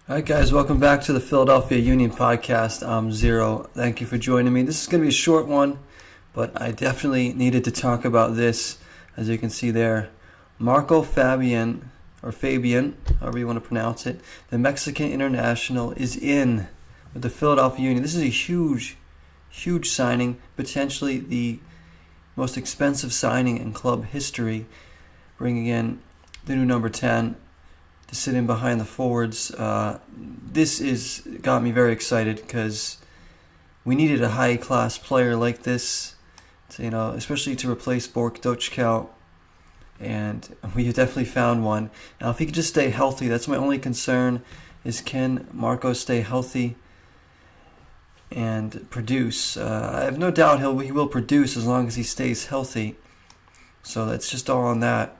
All right, guys, welcome back to the Philadelphia Union podcast. I'm Zero. Thank you for joining me. This is going to be a short one, but I definitely needed to talk about this. As you can see there, Marco Fabian, or Fabian, however you want to pronounce it, the Mexican international, is in with the Philadelphia Union. This is a huge, huge signing, potentially the most expensive signing in club history, bringing in the new number 10 to sit in behind the forwards. This is got me very excited because we needed a high-class player like this, especially to replace Bork Dochkow, and we definitely found one. Now, if he could just stay healthy, that's my only concern, is can Marco stay healthy and produce? I have no doubt he will produce as long as he stays healthy, so that's just all on that.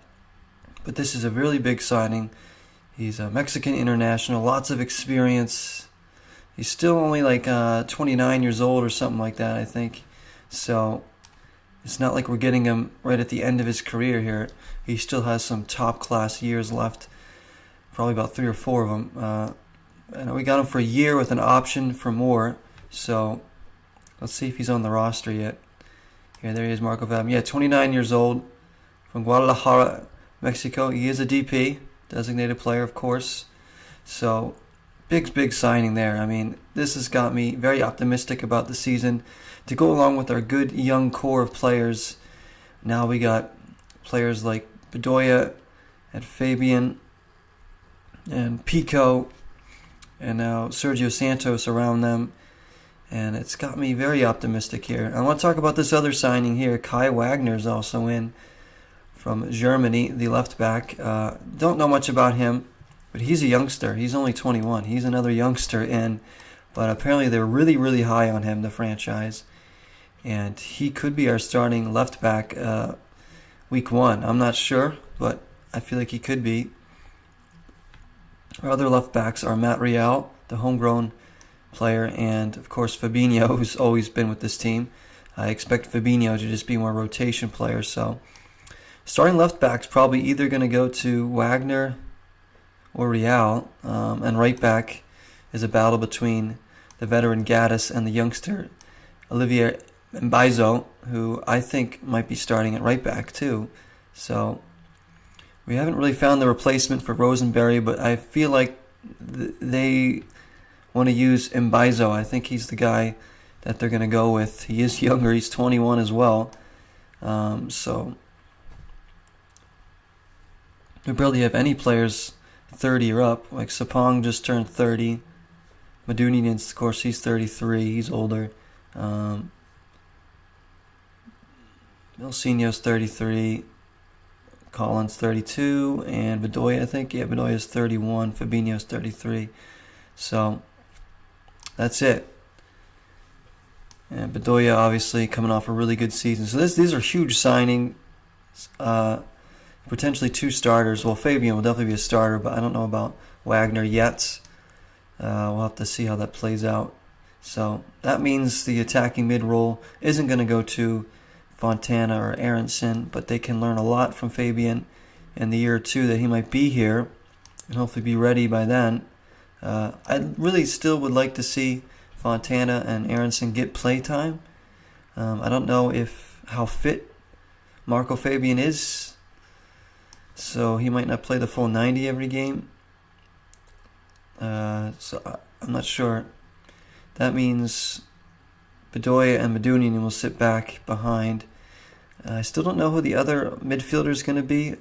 But this is a really big signing. He's a Mexican international, lots of experience. He's still only like 29 years old or something like that, I think. So it's not like we're getting him right at the end of his career here. He still has some top-class years left, probably about 3 or 4 of them. And we got him for a year with an option for more. So let's see if he's on the roster yet. Here, there he is, Marco Fabian. Yeah, 29 years old, from Guadalajara, Mexico. He is a DP. Designated player, of course. So, big signing there. I mean, this has got me very optimistic about the season. To go along with our good young core of players, now we got players like Bedoya and Fabian and Pico and now Sergio Santos around them. And it's got me very optimistic here. I want to talk about this other signing here. Kai Wagner's also in from Germany, the left back. Don't know much about him, but he's a youngster. He's only 21. He's another youngster in, but apparently they're really high on him, the franchise. And he could be our starting left back week 1. I'm not sure, but I feel like he could be. Our other left backs are Matt Real, the homegrown player, and of course Fabinho, who's always been with this team. I expect Fabinho to just be more rotation player, so starting left back's probably either going to go to Wagner or Real, and right back is a battle between the veteran Gaddis and the youngster Olivier Mbaizo, who I think might be starting at right back too. So we haven't really found the replacement for Rosenberry, but I feel like they want to use Mbaizo. I think he's the guy that they're going to go with. He is younger. He's 21 as well. So we barely have any players 30 or up. Like Sapong just turned 30. Madunian, of course, he's 33. He's older. Milsinho's 33. Collins 32. And Bedoya, I think. Yeah, Bedoya's 31. Fabinho's 33. So that's it. And Bedoya obviously coming off a really good season. So these are huge signings. Potentially 2 starters. Well, Fabian will definitely be a starter, but I don't know about Wagner yet. We'll have to see how that plays out. So that means the attacking mid role isn't going to go to Fontana or Aronson, but they can learn a lot from Fabian in the year or 2 that he might be here, and hopefully be ready by then. I really still would like to see Fontana and Aronson get play time. I don't know how fit Marco Fabian is, so he might not play the full 90 every game. So I'm not sure. That means Bedoya and Madunian will sit back behind. I still don't know who the other midfielder is going to be,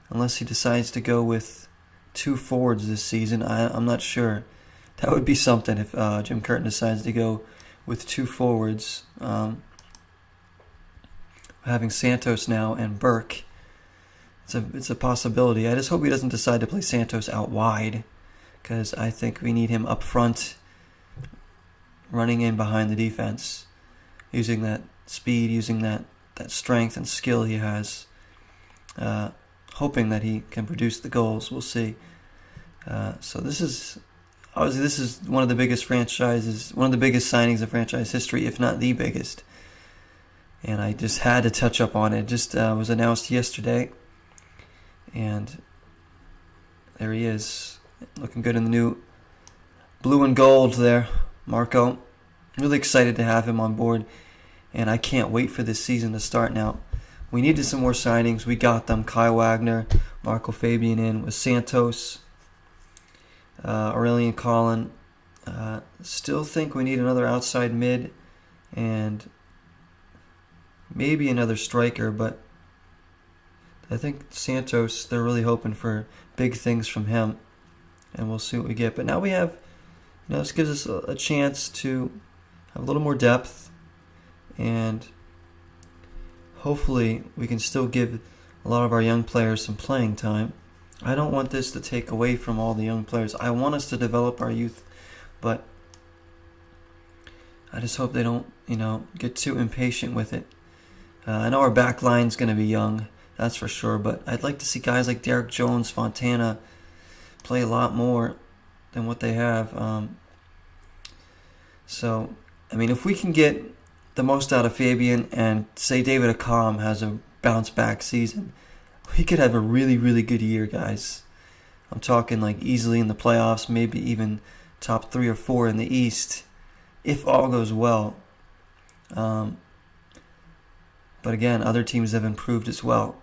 unless he decides to go with 2 forwards this season. I'm not sure. That would be something if Jim Curtin decides to go with 2 forwards. Having Santos now and Burke, it's a possibility. I just hope he doesn't decide to play Santos out wide, because I think we need him up front, running in behind the defense, using that speed, using that strength and skill he has, hoping that he can produce the goals. We'll see. So this is one of the biggest franchises, one of the biggest signings of franchise history, if not the biggest. And I just had to touch up on it. It just was announced yesterday. And there he is, looking good in the new blue and gold there, Marco. Really excited to have him on board, and I can't wait for this season to start now. We needed some more signings. We got them. Kai Wagner, Marco Fabian in with Santos, Aurelian Collin. Still think we need another outside mid and maybe another striker, but I think Santos, they're really hoping for big things from him, and we'll see what we get. But now we have, this gives us a chance to have a little more depth, and hopefully we can still give a lot of our young players some playing time. I don't want this to take away from all the young players. I want us to develop our youth, but I just hope they don't, get too impatient with it. I know our back line's going to be young, that's for sure, but I'd like to see guys like Derek Jones, Fontana play a lot more than what they have. So, if we can get the most out of Fabian and say David Accam has a bounce back season, we could have a really, really good year, guys. I'm talking like easily in the playoffs, maybe even top 3 or 4 in the East, if all goes well. But again, other teams have improved as well.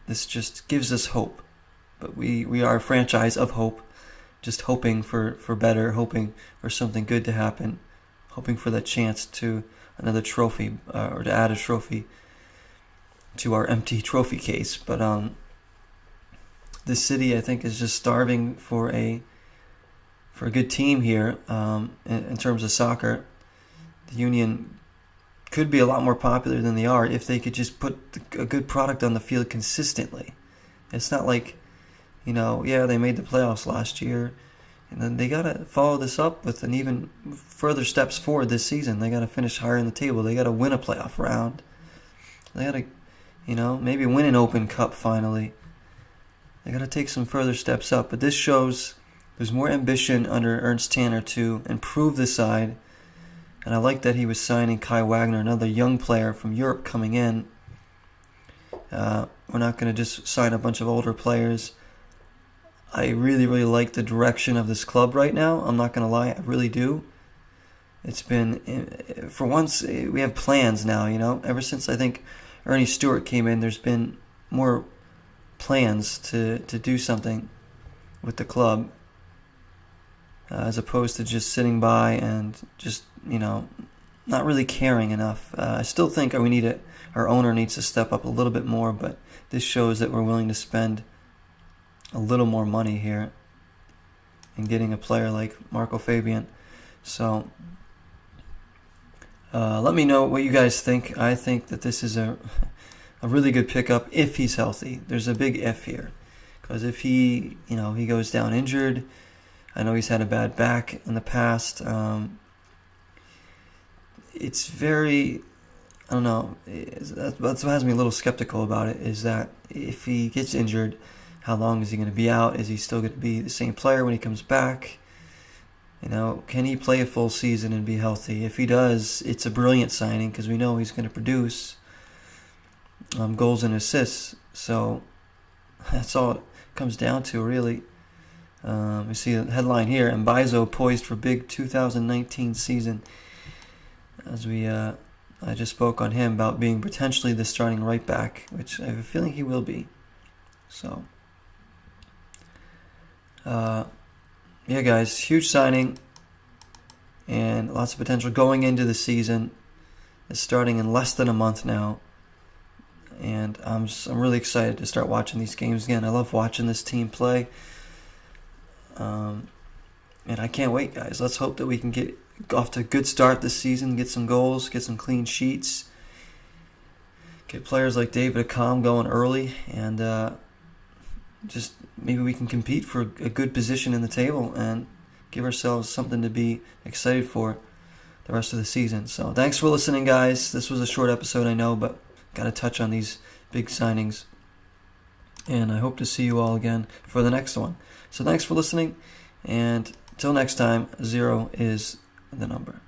This just gives us hope. But we are a franchise of hope, just hoping for better, hoping for something good to happen, hoping for that chance to another trophy, or to add a trophy to our empty trophy case. But this city, I think, is just starving for a good team here in terms of soccer. The Union could be a lot more popular than they are if they could just put a good product on the field consistently. It's not like, they made the playoffs last year, and then they got to follow this up with an even further steps forward this season. They got to finish higher in the table. They got to win a playoff round. They got to, maybe win an Open Cup finally. They got to take some further steps up. But this shows there's more ambition under Ernst Tanner to improve the side. And I like that he was signing Kai Wagner, another young player from Europe coming in. We're not going to just sign a bunch of older players. I really, really like the direction of this club right now. I'm not going to lie, I really do. It's been, for once, we have plans now, Ever since I think Ernie Stewart came in, there's been more plans to do something with the club, as opposed to just sitting by and just, not really caring enough. I still think our owner needs to step up a little bit more, but this shows that we're willing to spend a little more money here in getting a player like Marco Fabian. So let me know what you guys think. I think that this is a really good pickup if he's healthy. There's a big if here, because if he goes down injured, I know he's had a bad back in the past. It's very, I don't know, that's what has me a little skeptical about it, is that if he gets injured, how long is he going to be out? Is he still going to be the same player when he comes back? Can he play a full season and be healthy? If he does, it's a brilliant signing, because we know he's going to produce goals and assists. So that's all it comes down to, really. We see the headline here: Mbaizo poised for big 2019 season. As I just spoke on him about being potentially the starting right back, which I have a feeling he will be. So, yeah, guys, huge signing and lots of potential going into the season. It's starting in less than a month now, and I'm really excited to start watching these games again. I love watching this team play. And I can't wait, guys. Let's hope that we can get off to a good start this season, get some goals, get some clean sheets, get players like David Accam going early, and just maybe we can compete for a good position in the table and give ourselves something to be excited for the rest of the season. So thanks for listening, guys. This was a short episode, I know, but got to touch on these big signings. And I hope to see you all again for the next one. So thanks for listening, and until next time, 0 is the number.